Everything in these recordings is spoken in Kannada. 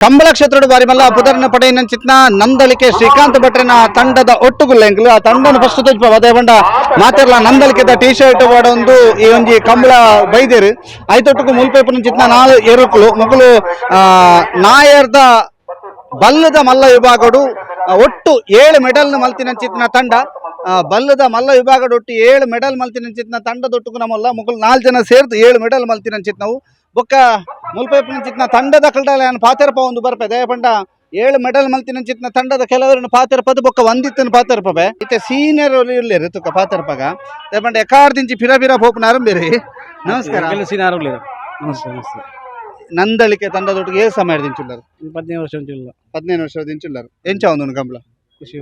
ಕಂಬಳ ಕ್ಷೇತ್ರದ ಬಾರಿ ಮಲ್ಲ ಪುದರ್ನ ಪಡೆಯನ್ನ ಚಿತ್ನ ನಂದಲಿಕೆ ಶ್ರೀಕಾಂತ್ ಭಟ್ರನ ತಂಡದ ಒಟ್ಟುಗುಲ್ಲೆಂಗ್ಲು ಆ ತಂಡನ ಫಸ್ಟ್ ತುಜ್ಪ ಅದೇ ಬಂಡ ಮಾತಿರ್ಲ ನಂದಲಿಕೆದ ಟಿ ಶರ್ಟ್ ವಾಡ ಒಂದು ಈ ಒಂಜಿ ಕಂಬಳ ಬೈದೇರು ಐತೊಟ್ಟುಕು ಮುಲ್ಪೇಪುನ ಚಿತ್ನ ನಾಲ್ ಎರುಕುಲು ಮುಗುಲು ನಾಯರ್ದ ಬಲ್ಲದ ಮಲ್ಲ ವಿಭಾಗಡು ಒಟ್ಟು 7 ಮೆಡಲ್ ಮಲ್ತಿನ ಚಿತ್ನ ತಂಡ ಬಲ್ಲದ ಮಲ್ಲ ವಿಭಾಗದ ಒಟ್ಟು 7 ಮೆಡಲ್ ಮಲ್ತಿನ ಚಿತ್ನ ತಂಡದೊಟ್ಟುಕು ನಮ್ಮಲ್ಲ ಮುಗುಲು 4 ಜನ ಸೇರ್ದು 7 ಮೆಡಲ್ ಮಲ್ತಿನ ಚಿತ್ನವು ಬೊಕ್ಕ ಮುಲ್ಪೇಪುನ ಚಿತ್ನ ತಂಡದ ಕಲ್ಡಾಲ ಪಾತೆರಪ ಒಂದು ಬರ್ಪೆ ದಯಪಂಡ 7 ಮೆಡಲ್ ಮಲ್ತಿನ ಚಿತ್ನ ತಂಡದ ಕೆಲವರನ್ನು ಪಾತೆರಪದ ಬೊಕ್ಕ ಒಂದಿತ್ತನ ಪಾತೆರಪೆ ಇತ್ತೆ ಸೀನಿಯರ್ ಇರ್ಲೇರು ತುಕ್ಕ ಪಾತೆರಪಗ ದಯಪಂಡ ಎಕಾರ್ದಿಂಚಿ ಪಿರ ಪಿರ ಪೋಪುನ ಆರಂಭಿರಿ ನಮಸ್ಕಾರ ನಮಸ್ಕಾರ ನಂದಲಿಕೆ ತಂಡದೊಟ್ಟಿಗೆ ಏ ಸಮಯ ದಿಂಚುಳ್ಳಾರು 15 ವರ್ಷ ದಿಂಚುಳ್ಳಾರು ಎಂಚ ಒಂದು ಕಂಬಳ ಖುಷಿ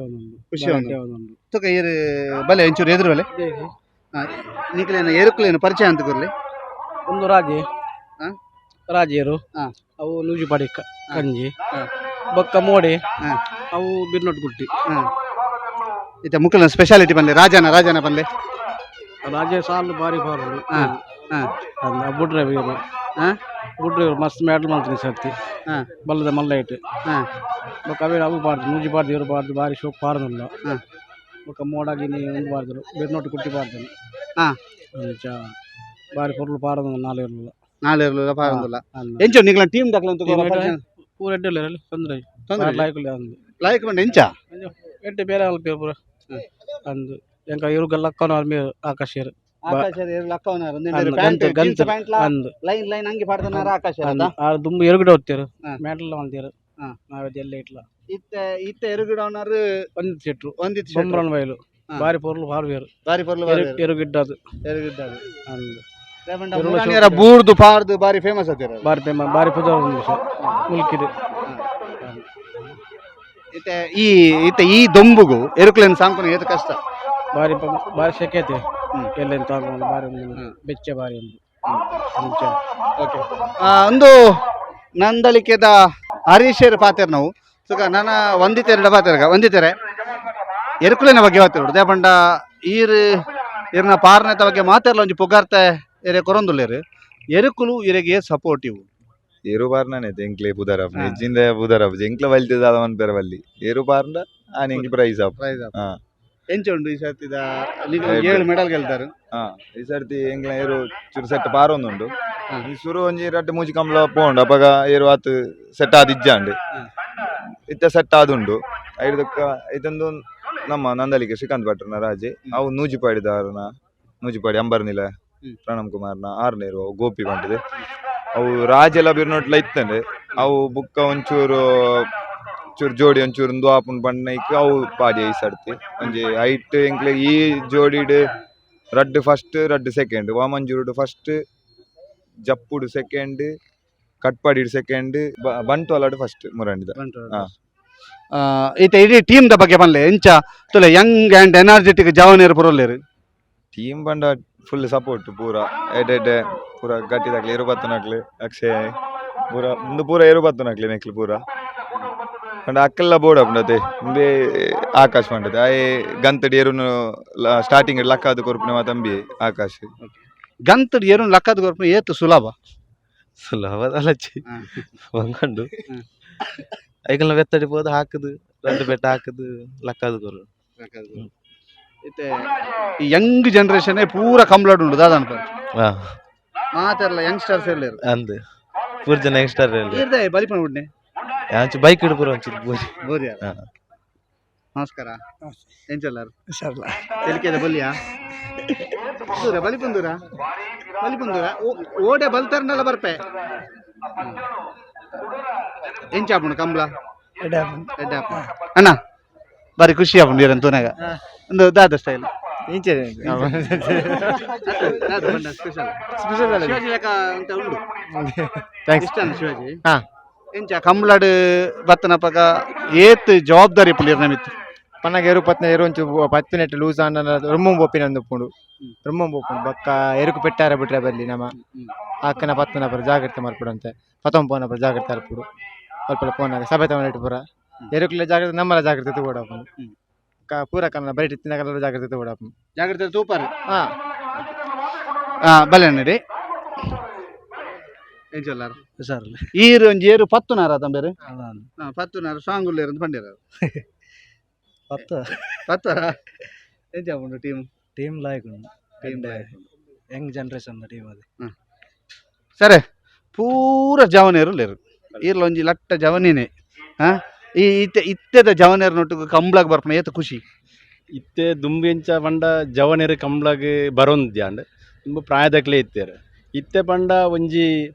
ತುಕ ಏರು ಬಲೆ ಎಂಚೂರು ಎದುರು ಬಲೆ ನಿಕ್ಲೇನು ಎರುಕಲೇನು ಪರಿಚಯ ಅಂತ ಕೊರ್ಲಿ ಒಂದು ರಾಜೇರು ಅವು ನೂಜಿಪಾಡಿ ಕಂಜಿ ಬೊಕ್ಕ ಮೋಡೆ ಅವು ಬಿರ್ನೊಟ್ಟು ಗುಟ್ಟಿ ಇತ್ತ ಮುಕ್ಕಲ ಸ್ಪೆಷಾಲಿಟಿ ಬಂದೆ ರಾಜನ ಬಂದೆ ರಾಜೇ ಸಾಲು ಬಾರಿ ಬಾರು ಬುಡ್ರೆ ಬುಡ್ರೆ ಮಸ್ತ್ ಮೆಡಲ್ ಮಾಡ್ತೀನಿ ಸರ್ತಿ ಬಲ್ಲದ ಮಲ್ಲ ಇಟ್ಟು ಬೊಕ್ಕ ಅವೇ ಅವು ಬಾರ್ದು ನೂಜಿಪಾಡ್ದು ಇವರು ಬಾರ್ದು ಬಾರಿ ಶೋಕ್ ಪಾರದಿಲ್ಲ ಬೊಕ್ಕ ಮೋಡಾಗಿನಿ ಒಂದು ಬಾರ್ದರು ಬಿರ್ನೊಟ್ಟು ಗುಟ್ಟಿ ಬಾರ್ದನು ಬಾರಿ ಪೊರ್ಲು ಪಾರದಿಲ್ಲ ನಾಳೆ ಇರಲಿಲ್ಲ ಪಾರಂದಿಲ್ಲ ಎಂಚೋ ನಿಕ್ಲ ಟೀಮ್ ದಕ್ಲಂತ ಪೂರ ಎಡ್ಡೆಲ್ಲ ತೊಂದರೆ ಲಾಯ್ಕ್ ಬಂದ ಎಂಚ ಎಡ್ಡೆ ಬೇರೆ ಅಲ್ಪ ಪೂರ ಅಂದು ಎಂಕ ಇರುಗಲ್ಲ ಅಕ್ಕನ ಮೇಲೆ ಆಕಾಶ ಲೈನ್ ಹಂಗೆ ಪಾಡ್ದನಾರ ಆಕಾಶ ದುಂಬು ಎರುಗಿಡ ಹೋಗ್ತಾರ ಮ್ಯಾಟಲ್ ಅಂತೀರ ನಾವೆಲ್ಲ ಇಟ್ಲ ಇತ್ತ ಎರುಗಿಡವನಾರು ಒಂದಿತ್ತು ಬೊಂಬ್ರನ್ ಬಯಲು ಬಾರಿ ಪೊರ್ಲು ಬಾರು ಎರುಗಿಡ್ಡದು ಅಂದು ಬೂರ್ದು ಪಾರ್ದು ಬಾರಿ ಫೇಮಸ್ ಆಗ್ತೀರ ಬಾರಿ ಪುಜ ಮುಲ್ಕಿದೆ ಈ ದೊಂಬುಗು ಎರುಕಲೇನು ಸಾಂಕೊನ ಏತು ಕಷ್ಟ ಬಾರಿ ಶೆಕೆತೆ ಎಲ್ಲೇನು ತಗೊಂಡು ಬಾರಿ ಬೆಚ್ಚ ಬಾರಿ ಒಂದು ನಂದಲಿಕೆದ ಹರೀಶರ್ ಪಾತೆರ್ ನಾವು ಸುಖ ನನ್ನ ಒಂದಿತೆರಡ ಪಾತೆರ್ಗ ಒಂದಿತೆರೆ ಎರುಕುಲಿನ ಬಗ್ಗೆ ಮಾತಾಡೋದು ದೇಪಂಡ ಈರ್ನ ಪಾರ್ನೆತ ಬಗ್ಗೆ ಮಾತಾಡಲ ಒಂಜಿ ಪುಗಾರ್ತೆ ಎರೆ ಕೊರೊಂದುಲ್ಲೇರು ಎರುಕುಲು ಇರೆಗೆ ಸಪೋರ್ಟಿವ್ ಏರು ಬಾರ್ನೇ ಎಂಕ್ಲೆ ಬುಧಾರಪ್ಪ ನೆಜ್ಜಿಂದ ಬುಧಾರಪ್ಪ ಎಂಕ್ಲ ಬಲ್ತಿದ ಅವನ್ ಪೇರ ಬಲ್ಲಿ ಏರು ಬಾರ್ನ ಆನ್ ಎಂಕಿ ಪ್ರೈಸ್ ಅಪ್ ಎಂಚುಂಡು ಈ ಸರ್ತಿದ 7 ಮೆಡಲ್ ಗೆಲ್ತಾರು ಈ ಸರ್ತಿ ಎಂಕ್ಲ ಏರು ಚೂರು ಸೆಟ್ ಪಾರೊಂದುಂಡು ಈ ಸುರು ಒಂಜಿ ರಡ್ಡು ಮೂಜಿ ಕಂಬಳ ಪೋಂಡು ಅಪಗ ಏರು ಆತು ಸೆಟ್ ಆದ್ ಇಜ್ಜಾಂಡು ಇತ್ತ ಸೆಟ್ ಆದುಂಡು ಐದಕ್ಕ ಇದೊಂದು ನಮ್ಮ ನಂದಲಿಕೆ ಶ್ರೀಕಾಂತ್ ಭಟ್ರನ ರಾಜೆ ಅವು ನೂಜಿಪಾಡಿ ಅಂಬರ್ನಿಲ ಪ್ರಣಮ್ ಕುಮಾರ್ನ ಆರ್ನೇರು ಅವು ಗೋಪಿ ಬಂದಿದೆ ಅವು ರಾಜೆಲ್ಲ ಬಿರ್ನೋಟ್ಲ ಇತ್ತಂಡೆ ಅವು ಬುಕ್ಕ ಒಂಚೂರು ಜೋಡಿ ಒಂಚೂರು ದ್ವಾಪನ್ ಬಣ್ಣಕ್ಕೆ ಅವು ಪಾಡಿ ಈ ಸರ್ತಿ ಒಂಜಿ ಹೈಟ್ ಎಂಕ್ಲೆ ಈ ಜೋಡಿಡ್ ರಡ್ಡು ಫಸ್ಟ್ ರಡ್ಡು ಸೆಕೆಂಡ್ ವಾಮಂಜೂರುಡು ಫಸ್ಟ್ ಜಪ್ಪುಡು ಸೆಕೆಂಡ್ ಕಟ್ಪಾಡಿಡ್ ಸೆಕೆಂಡ್ ಬಂಟ್ವಾಲಡು ಫಸ್ಟ್ ಮುರಂಡಿದ ಇಡೀ ಟೀಮ್ ದ ಬಗ್ಗೆ ಬಂದ್ಲೆ ಎಂಚ ತುಲೆ ಯಂಗ್ ಅಂಡ್ ಎನರ್ಜೆಟಿಕ್ ಜವನೇರು ಪುರೋಲೇರು ಟೀಮ್ ಬಂಡ ಫುಲ್ ಸಪೋರ್ಟ್ ಪೂರ ಎಡೆ ಪೂರ ಗಟ್ಟಿದಾಗ್ಲಿ ಇರುಬತ್ತನಾಗ್ಲಿ ಅಕ್ಷಯ್ ಪೂರ ಒಂದು ಪೂರ ಇರುಬತ್ತನಾಗ್ಲಿ ನೆಕ್ಲಿ ಪೂರ ಅಂಡ್ ಅಕ್ಕೆಲ್ಲ ಬೋರ್ಡ್ ಅಪ್ಪನತೆ ಮುಂದೆ ಆಕಾಶ್ ಮಾಡದೆ ಆಯೆ ಗಂತಡಿ ಏರುನು ಸ್ಟಾರ್ಟಿಂಗ್ ಲಕ್ಕಾದ ಕೊರ್ಪನೆ ಮಾತಂಬಿ ಆಕಾಶ್ ಗಂತಡಿ ಏರುನು ಲಕ್ಕಾದ ಕೊರ್ಪನೆ ಏತು ಸುಲಭದಲ್ಲಚ್ಚಿ ಬಂಗಂಡು ಐಕಲ್ನ ಬೆತ್ತಡಿ ಪೋದು ಹಾಕುದು ರಡ್ಡು ಬೆಟ್ಟ ಹಾಕುದು ಲಕ್ಕಾದ ಕೊರು ಯಂಗ್ ಜನರೇಷನ್ ಪೂರ ಕಂಬ್ಲಾಡ್ ಉಂಡು ದಾದಾನ ಮಾತೆಲ್ಲ ಯಂಗ್ಸ್ಟರ್ಸ್ ಎಲ್ಲೇರು ಅಂದ್ ಪೂರ ಜನ ಯಂಗ್ಸ್ಟರ್ ಇರ್ದೆ ಬಲಿಪನ ಉಡ್ನೆ ಯಾಂಚು ಬೈಕ್ ಇಡು ಪೂರ ಒಂಚೂರು ಬೋರಿಯಾ ನಮಸ್ಕಾರ ಎಂಚಲ್ಲಾರು ತೆಲಿಕೆದ ಬಲಿಯಾ ದೂರ ಬಲಿಪಂದೂರ ಓಡೆ ಬಲ್ತಾರನೆಲ್ಲ ಬರ್ಪೆ ಎಂಚಾಪುಂಡು ಕಂಬಳ ಅಣ್ಣ ಬಾರಿ ಖುಷಿ ಆಪುಂಡು ಇರಂತ ತೂನಾಗ ಒಂದು ದಾದ ಸ್ಟೈಲ್ ಶಿವಾಜಿ ಎಂಚ ಕಂಬಳಡ್ ಬತ್ತನಪಗ ಏತ್ ಜವಾಬ್ದಾರಿ ಪುಲಿಯರ್ ನಮಿತ್ತು ಪನ್ನಗ ಎರು ಪತ್ನ ಎರು ಒಂಚು ಪತ್ತಿನೆಟ್ಟು ಲೂಸ್ ಅನ್ನ ರೊಮ್ಮಂ ಬೋಪಿನ ಅಂದುಕೊಂಡು ಬಕ್ಕ ಎರುಕು ಪೆಟ್ಟಾರ ಬಿಟ್ರೆ ಬರ್ಲಿ ನಮ್ಮ ಅಕ್ಕನ ಪತ್ತನ ಪರ ಜಾಗ್ರತೆ ಮಾಡ್ಬಿಡಂತೆ ಪತಂ ಪೋನ ಪರ ಜಾಗ್ರತೆ ಅರ್ಪುಡು ಸ್ವಲ್ಪ ಪೋನಾಗ ಸಭೆ ತಗೊಂಡಿಟ್ಟು ಪುರ ಎರುಕುಲ ಜಾಗ್ರತೆ ನಮ್ಮಲ್ಲ ಜಾಗ್ರತೆ ತಗೋಡಪ್ಪ ಪೂರ ಕನ್ನ ಬರೀ ತಿನ್ನಕಲ್ಲ ಜಾಗ್ರತೆ ತಗೋಡಪ್ಪ ಜಾಗ್ರತೆ ತೂಪಾರ ಬಲೆ ನಡಿ ಎಂಚಲ್ಲಾರ ಸರ್ ಈರು ಒಂಜಿ ಏರು ಪತ್ತುನಾರ ತಂಬೇರು ಪತ್ತುನಾರ ಸಾಂಗುಲ್ಲೇರು ಅಂತ ಪಂಡ್ಯಾರ ಪತ್ತ ಎಂಚ ಉಂಡು ಟೀಮ್ ಟೀಮ್ ಲಾಯಕ್ ಯಂಗ್ ಜನರೇಷನ್ ಟೀಮ್ ಅದು ಸರಿ ಪೂರ ಜವನೇರು ಲೇರು ಈರ್ಲ ಒಂಜಿ ಲಟ್ಟ ಜವನಿನೇ ಹಾ ಈ ಇತ್ತೆದ ಜವನೇರ್ನೊಟ್ಟಿಗೆ ಕಂಬ್ಳಾಗ ಬರ್ಪಣ ಏತ ಖುಷಿ ಇತ್ತೆ ದುಂಬೆಂಚ ಪಂಡ ಜವನೆರ್ ಕಂಬ್ಳಗ್ ಬರೋಂದ್ಯಾಂಡ್ ತುಂಬ ಪ್ರಾಯದಕ್ಲೆ ಇತ್ತೇರು ಇತ್ತೆ ಪಂಡ ಒಂಜಿ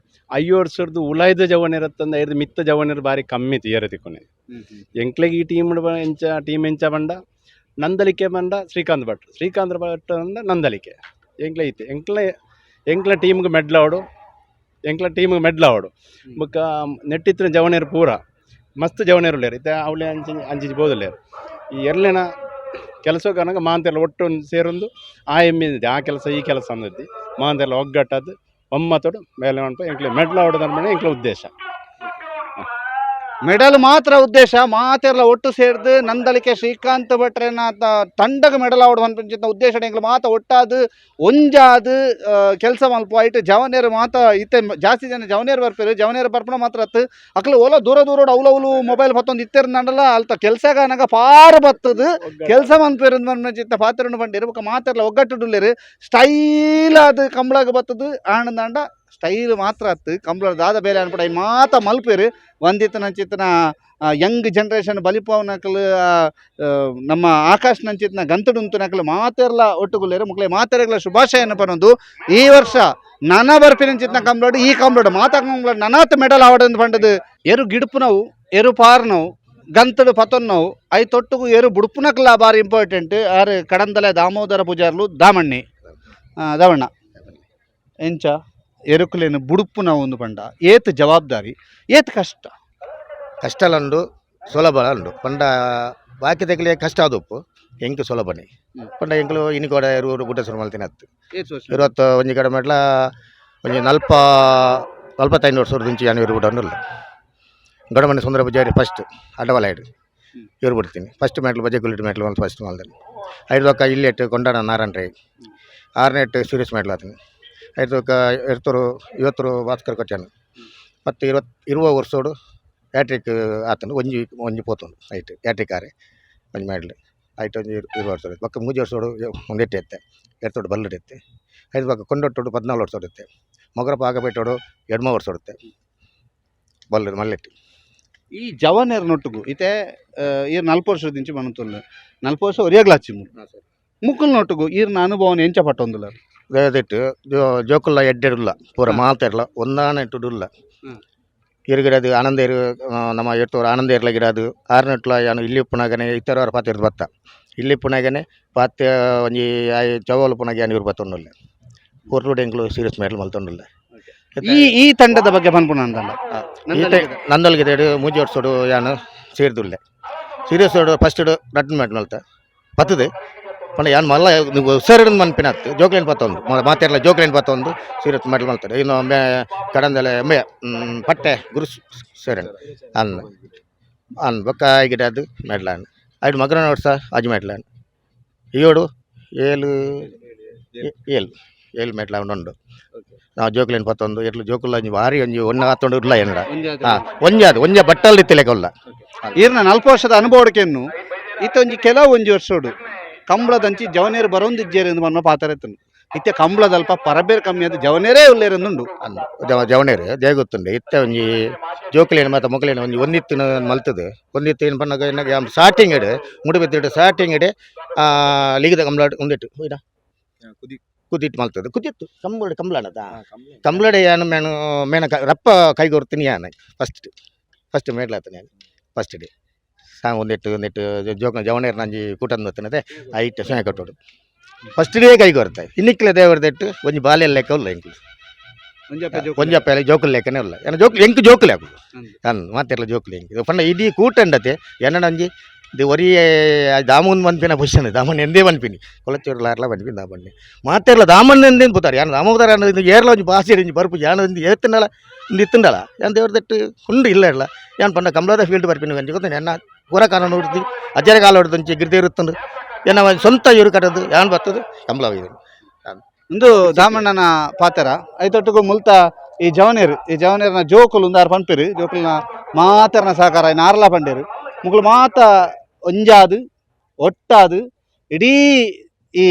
5 ವರ್ಷದ್ದು ಉಲಾಯ್ದ ಜವನೆರ್ ಅತ್ತಂದ ಐದು ಮಿತ್ತ ಜವನೆರ್ ಬಾರಿ ಕಮ್ಮಿ ತಿಯರ ತಿಕ್ಕುನೆ ಎಂಕ್ಲೆಗ್ ಈ ಟೀಮ್ ಎಂಚ ಪಂಡ ನಂದಲಿಕೆ ಪಂಡ ಶ್ರೀಕಾಂತ್ ಭಟ್ ಪಂಡ ನಂದಲಿಕೆ ಎಂಕ್ಲೆ ಇತ್ತೆ ಎಂಕ್ಲ ಟೀಮ್ಗೆ ಮೆಡ್ಲಾವಡು ಬೊಕ್ಕ ನೆಟ್ಟಿತ್ತಿನ ಜವನೆರ್ ಪೂರ ಮಸ್ತ್ ಜವನೆರ್ ಉಳ್ಳೇರು ಇತ್ತೆ ಅವಳೆ ಅಂಚಿ ಬೋದಲ್ಲೇರು ಈ ಎರ್ಲೆನ ಕೆಲಸ ಕನಕ ಮಾಂತೆಲ್ಲ ಒಟ್ಟು ಸೇರೊಂದು ಆ ಎಮ್ಮಿದೆ ಆ ಕೆಲಸ ಈ ಕೆಲಸ ಅಂದದ್ದು ಮಾಂತೆಲ್ಲ ಒಗ್ಗಟ್ಟದ್ದು ಒಮ್ಮತ್ತೋಡು ಮೇಲೆ ಮಾಡ್ಪ ಎಂಕ್ಲೆ ಮೆಡ್ಲ್ ಆಡೋದ್ರ ಎಂಕ್ಲ ಉದ್ದೇಶ ಮೆಡಲ್ ಮಾತ್ರ ಉದ್ದೇಶ ಮಾತೆಲ್ಲ ಒಟ್ಟು ಸೇರ್ದು ನಂದಲಿಕೆ ಶ್ರೀಕಾಂತ್ ಭಟ್ರೆನ ತಂಡಗ ಮೆಡಲ್ ಆವಡು ಅನ್ಪಂಚಿನ ಉದ್ದೇಶ ಮಾತ ಒಟ್ಟಾದು ಒಂಜಾದು ಕೆಲಸ ಮಲ್ಪ ಆಯ್ತು ಜವನೇರು ಮಾತ ಇತ್ತೆ ಜಾಸ್ತಿ ಜನ ಜವನೇರು ಬರ್ಪೇರು ಜವನೇರು ಬರ್ಪಣ ಮಾತ್ರ ಅತ್ತು ಅಕ್ಲು ಓಲ ದೂರ ಅವಲವಲು ಮೊಬೈಲ್ ಬತ್ತೊಂದು ಇತ್ತೇರ್ನಂಡಲ್ಲ ಅಲ್ತ ಕೆಲಸಗಾನಾಗ ಪಾರು ಬತ್ತದು ಕೆಲಸ ಮನ್ಪೇರು ಅನ್ಪಂಚಿತ್ತ ಪಾತ್ರೆಯನ್ನು ಬಂದಿರು ಬೊಕ್ಕ ಮಾತೆಲ್ಲ ಒಗ್ಗಟ್ಟುಳ್ಳೇರು ಸ್ಟೈಲ್ ಅದು ಕಂಬಳಾಗ ಬತ್ತದು ಆನಂದಾಂಡ ಸ್ಟೈಲ್ ಮಾತ್ರ ಅತ್ತು ಕಂಬಳ ದಾದ ಬೇಲೆ ಅನ್ಪಡ ಮಾತ ಮಲ್ಪೇರು ಒಂದಿತ್ತನ ಯಂಗ್ ಜನರೇಷನ್ ಬಲಿಪವನಕಲು ನಮ್ಮ ಆಕಾಶ್ ನಂಚಿತ್ನ ಗಂತಡುಂತು ನಕಲು ಮಾತೆರ್ಲ ಒಟ್ಟುಗುಳ್ಳೇರು ಮುಕ್ಲೆ ಮಾತೆರೆಗಳ ಶುಭಾಶಯನ ಪರೊಂದು ಈ ವರ್ಷ ನನ ಬರ್ಪಿನಂಚಿತ್ನ ಕಂಬ್ಳೋಡು ಈ ಕಂಬ್ಳೋಡು ಮಾತಾ ಕಂಬ್ಳೋಡು ನನಾತ್ ಮೆಡಲ್ ಆವಡಂದು ಪಂಡದು ಎರು ಗಿಡುಪುನವು ಎರು ಪಾರ್ನವು ಗಂತಡು ಪತೊನ್ನವು ಐ ತೊಟ್ಟುಗು ಎರು ಬುಡುಪುನಕಲ ಬಾರಿ ಇಂಪಾರ್ಟೆಂಟ್ ಆರು ಕಡಂದಲೆ ದಾಮೋದರ ಪೂಜಾರ್ಲು ದಾಮಣ್ಣಿ ದಾವಣ್ಣ ಎಂಚ ಎರುಕುಲೇನು ಬುಡುಪುನ ಒಂದು ಪಂಡ ಏತ್ ಜವಾಬ್ದಾರಿ ಏತ್ ಕಷ್ಟಲ ಉಂಡು ಸುಲಭ ಉಂಡು ಪಂಡ ಬಾಕಿ ತೆಗಲಿ ಕಷ್ಟ ಆದಪ್ಪು ಎಂಕ್ ಸುಲಭನೇ ಪಂಡ ಎಂಕ್ಲು ಇನಿ ಕೂಡ ಇರು ಗುಡ್ಡ ಸುರು ಮಲ್ತಿನ ಹತ್ತು 20 ಒಂಜಿ ಕಡೆ ಮಾಡ್ಲ ಒಂಜಿ 45 ವರ್ಷದ ಇಂಚು ಯಾನು ಇರು ಬಿಡೋಲ್ಲ ಗಡಮನೆ ಸುಂದರ ಪೂಜಾರಿ ಫಸ್ಟ್ ಅಡ್ಡವಲಾಯ್ಡು ಇವ್ರು ಬಿಡ್ತೀನಿ ಫಸ್ಟ್ ಮೆಟ್ಲು ಬಜೆ ಗುಲಿಟ್ ಮೆಟ್ಲು ಒಂದು ಫಸ್ಟ್ ಮಲ್ದಲ್ಲಿ 5 ರೊಕ್ಕ ಇಲ್ಲೆಟ್ಟು ಕೊಂಡಾಣ ನಾರಾಯಣ ರೈ 6ನೇಟ್ ಸೀರಿಯಸ್ ಮೆಟ್ಲು ಆತೀನಿ 5 ರೊಕ್ಕ 50 ಭಾಸ್ಕರ್ ಕೊಚ್ಚಾನು ಮತ್ತು 20 ವರ್ಷೋಡು ಹ್ಯಾಟ್ರಿಕ್ ಆತನು ಒಂಜಿ ಪೋತುಂಡು ಐಟ್ ಹ್ಯಾಟ್ರಿಕ್ ಆರೆ ಒಂಜಿ ಮೆಡ್ಲ್ ಐಟ್ ಒಂಜಿ 20 ವರ್ಷ ಪಕ್ಕ 3 ವರ್ಷೋಡು ಒಂದು ಎಟ್ಟೆ ಎತ್ತೆ ಎರ್ತೋಡು ಬಲ್ಲಡ್ ಎತ್ತೆ 5 ಪಕ್ಕ ಕೊಂಡೊಟ್ಟೋಡು 14 ವರ್ಷೋಡು ಎತ್ತೆ ಮೊಗರಪ್ಪ ಆಗಬೇಟೋಡು 2 ವರ್ಷ ಹೊಡುತ್ತೆ ಬಲ್ಲಡ್ ಮಲ್ಲೆಟ್ಟು ಈ ಜವನೇರ್ನೊಟ್ಟಿಗೂ ಇತ್ತೆ ಈ 40 ವರ್ಷದ ಇಂಚು ಮನತುಲ್ಲ 40 ವರ್ಷ ಒರಿಯಾಗ್ಲಾಚಿ ಮುಕ್ಕಲ್ನೊಟ್ಟಿಗೂ ಈರ್ನ ಅನುಭವನ ಎಂಚ ಪಟ್ಟೊಂದುಲ್ಲ ದಯದಿಟ್ಟು ಜೋಕುಲ್ಲ ಎಡ್ಡೆಡುಲ್ಲ ಪೂರ ಮಾತೆರ್ಲ ಒಂದಾನ ಇಟ್ಟುಡುಲ್ಲ ಇರುಗಿಡದು ಆನಂದೇರು ನಮ್ಮ ಎತ್ತೋರು ಆನಂದೇರ್ಲ ಗಿಡದು 6ನೆಟ್ಲ ಯಾನು ಇಲ್ಲಿ ಪುನಗನೆ ಇತ್ತರವರ ಪಾತಿರ್ದು ಬತ್ತ ಇಲ್ಲಿ ಪುನಗನೆ ಪಾತ್ಯ ಒಂಜಿ ಚವಲು ಪುನಗ ಯಾನು ಇವ್ರು ಬತ್ತೊಂಡುಲ್ಲ ಪೂರ್ಲು ಎಂಕ್ಲು ಸೀರಿಯಸ್ ಮೆಡಲ್ ಮಲ್ತೊಂಡುಲ್ಲ ಈ ತಂಡದ ಬಗ್ಗೆ ಪನ್ಪುಣ ಅಂತಲ್ಲ ನಂದಲ್ಗೆ 3 ವರ್ಷೋಡು ಯಾನು ಸೇರ್ದುಲ್ಲೆ ಸೀರಿಯಸ್ ಫಸ್ಟ್ ರಟನ್ ಮೆಡಲ್ ಮಲ್ತ ಪತ್ತದು ಪಂಡ ಯಾನು ಮಲ್ಲ ಹುಷಾರಿಡ ಮನ್ಪಿನತ್ತು ಜೋಕ್ಲೇನ್ ಪತ್ತೊಂದು ಮಾತೆರ್ಲ ಜೋಕ್ಲೇನ್ ಪತ್ತೊಂದು ಸೀರಿಯಸ್ ಮೆಡಲ್ ಮಲ್ತಾರೆ ಇನ್ನು ಕಡಂದಲೆ ಪಟ್ಟೆ ಗುರು ಸೇರನ್ ಅನ್ ಬೊಕ್ಕ ಗಿಡದು ಮೆಡ್ಲಾನ್ ಐದು ಮಗನ ವರ್ಷ ಅಜ್ ಮೆಡ್ಲಾನ್ ಏಳು ಮೆಡ್ಲ ಉಂಡು ನಾವು ಜೋಕ್ಲೇನ್ ಪತ್ತೊಂದು ಎಟ್ಲು ಜೋಕುಲ್ಲ ಭಾರಿ ಒಂಜಿ ಒನ್ನ ಹಾತೊಂಡು ಇಲ್ಲ ಏನಡ ಒಂಜ ಬಟ್ಟಲ್ ಇತ್ತಿಲೆ ಕೊಲ್ಲ ಈರ್ನ 40 ವರ್ಷದ ಅನುಭವಕ್ಕೆನ್ನು ಇತ್ತೊಂಜಿ ಕೆಲವು ಒಂಜಿ ವರ್ಷೋಡು ಕಂಬಳದಂಚಿ ಜವನೇರು ಬರೋಂದಿಜ್ಜೇರು ಎಂದು ಮನ್ನ ಪಾತರೆತ್ತನು ಇತ್ತೆ ಕಂಬಳದಲ್ಪ ಪರಬೇರು ಕಮ್ಮಿ ಅದು ಜವನೇರೇ ಉಳ್ಳೇರೆಂದುಂಡು ಜವನೇರು ದೇಗುತ್ತುಂಡು ಇತ್ತೆ ಒಂಜಿ ಜೋಕುಲೇನು ಮತ್ತು ಮೊಕಲೇನು ಒಂದಿತ್ತಿನ ಮಲ್ತದು ಒಂದಿತ್ತು ಏನು ಪನ್ನಗ ಸ್ಟಾರ್ಟಿಂಗ್ ಇಡು ಮುಡಿಬಿತ್ತಿಟ್ಟು ಸ್ಟಾರ್ಟಿಂಗ್ ಇಡೆ ಲಿಗಿದ ಕಂಬಳ ಒಂದಿಟ್ಟು ಇಡ ಕುದಿಟ್ಟು ಮಲ್ತದು ಕುದಿತ್ತು ಕಂಬಳದ ಕಂಬಳಡೆ ಯಾನು ಮೇನ ರಪ್ಪ ಕೈಗೊರ್ತೀನಿ ಯಾನ ಫಸ್ಟ್ ಮೇಡ್ಲಾತೀನಿ ನಾನು ಫಸ್ಟ್ ಡೇ ಸಾಂಗ್ ಒಂದಿಟ್ಟು ಜವನೇರು ನಂಜಿ ಕೂಟಂದು ಗೊತ್ತಿನದೆ ಐಟ್ ಸೊನೆ ಕಟ್ಟೋಡು ಫಸ್ಟ್ ಡೇ ಕೈಗೊರ್ತಾಯಿ ಇನ್ನಿಕ್ಲೆ ದೇವರದಿಟ್ಟು ಒಂಜಿ ಬಾಲ್ಯ ಲೆಕ್ಕ ಇಲ್ಲ ಎಂಕ್ಲು ಒಂಜಪ್ಪ ಜೋಕುಲ್ ಲೆಕ್ಕನೇ ಇಲ್ಲ ಏನ ಎಂಕ್ ಜೋಕುಲೆ ಹಾಕುದು ನಾನು ಮಾತೆಲ್ಲ ಜೋಕುಲೆ ಎಂಕ್ ಪಂಡ ಇಡೀ ಕೂಟಂಡತೆ ಎನ್ನಂಜಿ ಇದು ಒರಿ ದಾಮನ್ ಮನ್ಪಿನ ಪುಷ್ಯನ ದಾಮನ್ ಎಂದೇ ಮನ್ಪಿನಿ ಕೊಳಚೂರ್ಲಾರ್ಲ ಮನ್ಪಿನ ದಾಮಣ್ಣೆ ಮಾತೆರ್ಲ ದಾಮನ್ ಎಂದೇನು ಪುತ್ತಾರೆ ಯಾನು ದಾಮೋದರ ಅನ್ನೋದು ಏರ್ಲ ಒಂಜಿ ಬಾಸಿ ಬರ್ಪು ಯಾನು ಏತ್ತಂಡಲ ಇತ್ತಂಡಲ ಯಾನ್ ದೇವ್ರದಟ್ಟು ಹುಂಡು ಇಲ್ಲ ಇರಲ್ಲ ಯಾನು ಪಂಡ ಕಂಬಳದ ಫೀಲ್ಡ್ ಬರ್ಪಿನ ಗಂಜಿ ಗೊತ್ತ ಎನ್ನ ಪೂರ ಕಾಲ ನೋಡ್ತಿ ಅಜ್ಜರ ಕಾಲ ಹೊಡೆದಂಚಿ ಗಿರ್ದೆ ಇರುತ್ತಂಡು ಏನ ಸ್ವಂತ ಇವರು ಕಟ್ಟದು ಯಾನು ಬರ್ತದೆ ಕಂಬಳ ಒಂದು ದಾಮಣ್ಣನ ಪಾತರ ಐತೊಟ್ಟಿಗೂ ಮುಲ್ತ ಈ ಜವನೇರ್ನ ಜೋಕುಲು ಉಂದಾರು ಪಂಪಿರು ಜೋಕುಲ್ನ ಮಾತರ್ನ ಸಹಕಾರ ನಾರ್ಲ ಪಂಡೇರು ಮುಗುಲು ಮಾತ ಒಂಜಾದು ಒಟ್ಟಾದು ಇಡೀ ಈ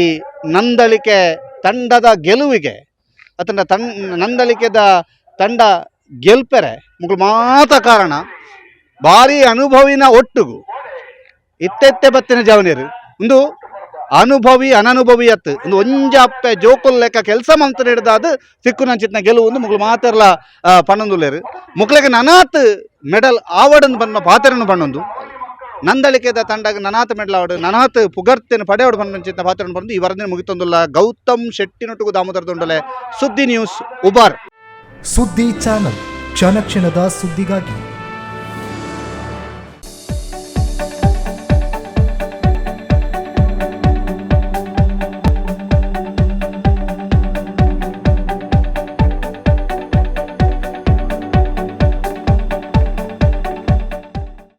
ನಂದಳಿಕೆ ತಂಡದ ಗೆಲುವಿಗೆ ನಂದಳಿಕೆದ ತಂಡ ಗೆಲ್ಪೆರೆ ಮುಗುಲು ಮಾತ ಕಾರಣ ಭಾರಿ ಅನುಭವಿನ ಒಟ್ಟುಗು ಇತ್ತೆತ್ತೆ ಬತ್ತಿನ ಜವನೇರು ಒಂದು ಅನುಭವಿ ಅನನುಭವಿ ಅತ್ತು ಒಂದು ಒಂಜಪ್ಪೆ ಜೋಕುಲ್ ಲೆಕ್ಕ ಕೆಲಸ ಮಂತ್ರ ಹಿಡ್ದಾದು ಸಿಕ್ಕು ನಂಚಿತ್ನ ಗೆಲುವು ಒಂದು ಮುಗ್ಲು ಮಾತೆರ್ಲ ಪಣ್ಣೊಂದುಲ್ಲೇರು ಮುಕ್ಲೆಗೆ ನನಾತ್ ಮೆಡಲ್ ಆವಡನ್ನು ಬಣ್ಣ ಪಾತೆರನ್ನು ಬಣ್ಣೊಂದು ನಂದಳಿಕೆದ ತಂಡಗೆ ನನಾತ್ ಮೆಡಲ್ ಆವಡು ನನಾತ್ ಪುಗರ್ತಿನ ಪಡೆಯೋಡು ಬಣ್ಣಿನ ಪಾತೆರನ್ನು ಬಂದು ಈ ವರದಿನ ಮುಗಿತೊಂದುಲ್ಲ ಗೌತಮ್ ಶೆಟ್ಟಿನೊಟ್ಟಿಗೂ ದಾಮೋದರದೊಂಡಲೆ ಸುದ್ದಿ ನ್ಯೂಸ್ ಉಬಾರ್ ಸುದ್ದಿ ಚಾನಲ್ ಕ್ಷಣ ಕ್ಷಣದ ಸುದ್ದಿಗಾಗಿ